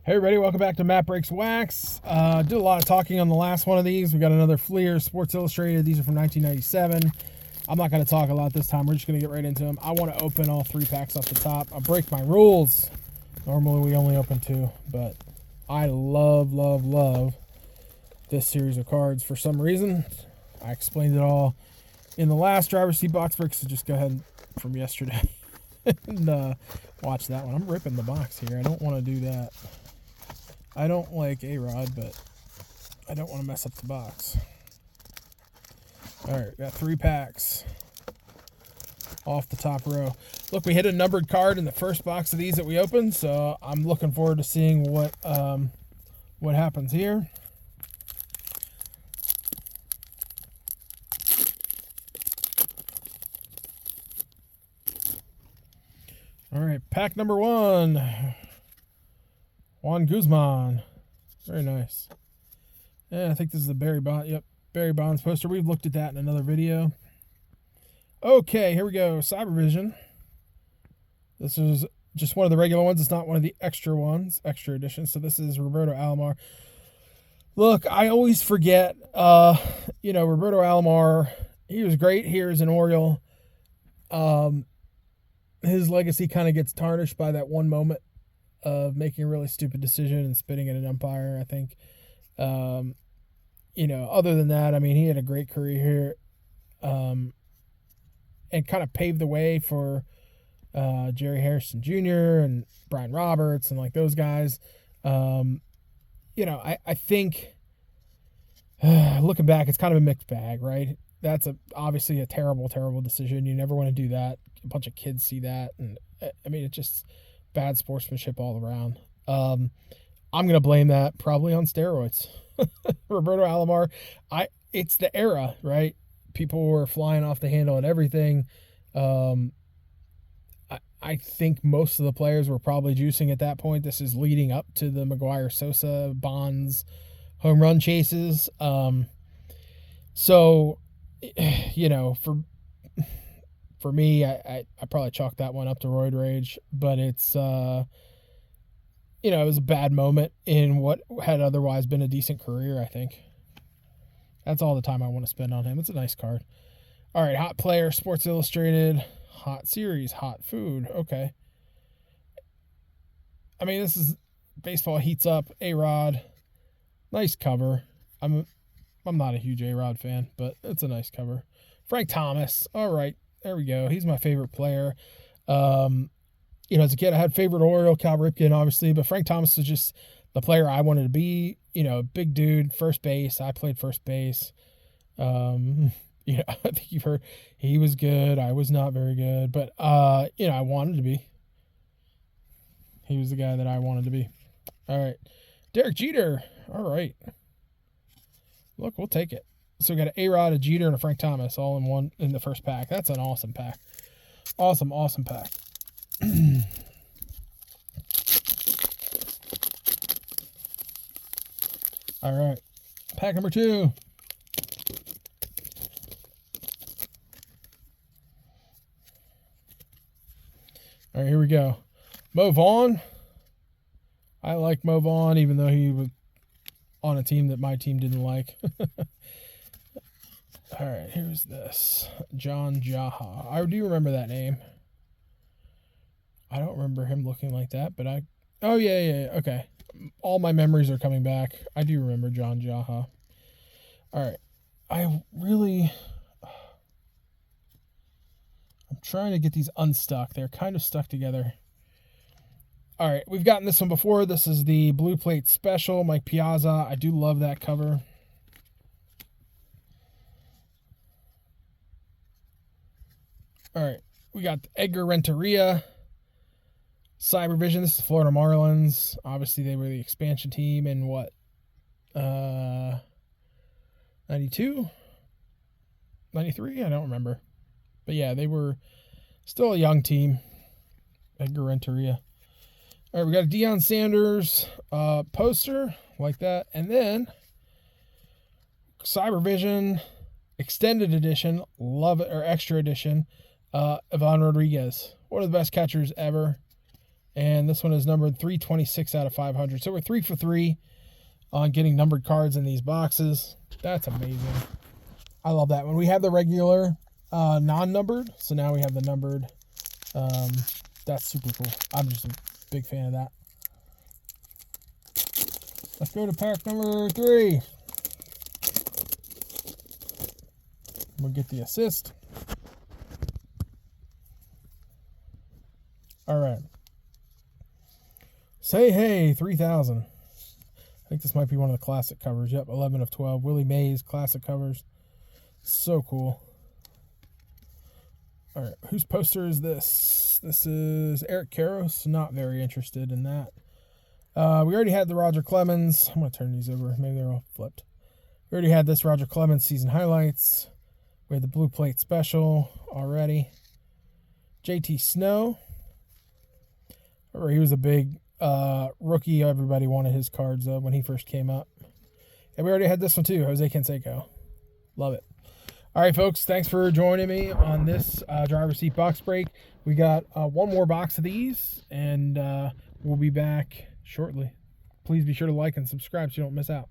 Hey everybody, welcome back to MattBreaksWax. Did a lot of talking on the last one of these. We got another Fleer Sports Illustrated. These are from 1997. I'm not going to talk a lot this time. We're just going to get right into them. I want to open all 3 packs off the top. I'll break my rules. Normally we only open 2, but I love this series of cards for some reason. I explained it all in the last driver's seat box break, so just go ahead from yesterday and watch that one. I'm ripping the box here. I don't want to do that. I don't like A-Rod, but I don't want to mess up the box. All right, got 3 packs off the top row. Look, we hit a numbered card in the first box of these that we opened, so I'm looking forward to seeing what happens here. All right, pack number 1. Juan Guzman. Very nice. Yeah, I think this is the Barry Bonds. Yep, Barry Bonds poster. We've looked at that in another video. Okay, here we go. Cybervision. This is just one of the regular ones. It's not one of the extra ones, extra editions. So this is Roberto Alomar. Look, I always forget, Roberto Alomar, he was great here as an Oriole. His legacy kind of gets tarnished by that one moment of making a really stupid decision and spitting at an umpire, I think. Other than that, I mean, he had a great career here, and kind of paved the way for Jerry Harrison Jr. and Brian Roberts and like those guys. I think looking back, it's kind of a mixed bag, right? That's obviously a terrible decision. You never want to do that. A bunch of kids see that, and I mean, it's just bad sportsmanship all around. I'm going to blame that probably on steroids. Roberto Alomar, it's the era, right? People were flying off the handle and everything. I think most of the players were probably juicing at that point. This is leading up to the McGuire Sosa Bonds home run chases. For me, I probably chalked that one up to roid rage, but it's, it was a bad moment in what had otherwise been a decent career, I think. That's all the time I want to spend on him. It's a nice card. All right, hot player, Sports Illustrated, hot series, hot food. Okay. I mean, this is baseball heats up, A-Rod. Nice cover. I'm not a huge A-Rod fan, but it's a nice cover. Frank Thomas. All right. There we go. He's my favorite player. As a kid, I had favorite Oriole, Cal Ripken, obviously, but Frank Thomas was just the player I wanted to be. Big dude, first base. I played first base. I think you've heard he was good. I was not very good, but I wanted to be. He was the guy that I wanted to be. All right, Derek Jeter. All right. Look, we'll take it. So we got an A-Rod, a Jeter, and a Frank Thomas all in one in the first pack. That's an awesome pack. Awesome pack. All right. Pack number 2. All right, here we go. Mo Vaughn. I like Mo Vaughn, even though he was on a team that my team didn't like. All right, here's this. John Jaha. I do remember that name. I don't remember him looking like that, but oh, yeah, okay. All my memories are coming back. I do remember John Jaha. All right. I'm trying to get these unstuck. They're kind of stuck together. All right, we've gotten this one before. This is the Blue Plate Special, Mike Piazza. I do love that cover. All right, we got Edgar Renteria, Cybervision. This is Florida Marlins. Obviously, they were the expansion team in what? 92? 93? I don't remember. But yeah, they were still a young team. Edgar Renteria. All right, we got a Deion Sanders poster like that. And then Cybervision Extended Edition, love it, or Extra Edition. Ivan Rodriguez, one of the best catchers ever. And this one is numbered 326 out of 500. So we're 3 for 3 on getting numbered cards in these boxes. That's amazing. I love that one. We have the regular non-numbered, so now we have the numbered. That's super cool. I'm just a big fan of that. Let's go to pack number 3. We'll get the assist. All right. Say Hey 3000. I think this might be one of the classic covers. Yep, 11 of 12. Willie Mays classic covers. So cool. All right, whose poster is this? This is Eric Karros. Not very interested in that. We already had the Roger Clemens. I'm going to turn these over. Maybe they're all flipped. We already had this Roger Clemens season highlights. We had the blue plate special already. JT Snow. Remember, he was a big rookie. Everybody wanted his cards when he first came up. And we already had this one too, Jose Canseco. Love it. All right, folks, thanks for joining me on this driver's seat box break. We got one more box of these, and we'll be back shortly. Please be sure to like and subscribe so you don't miss out.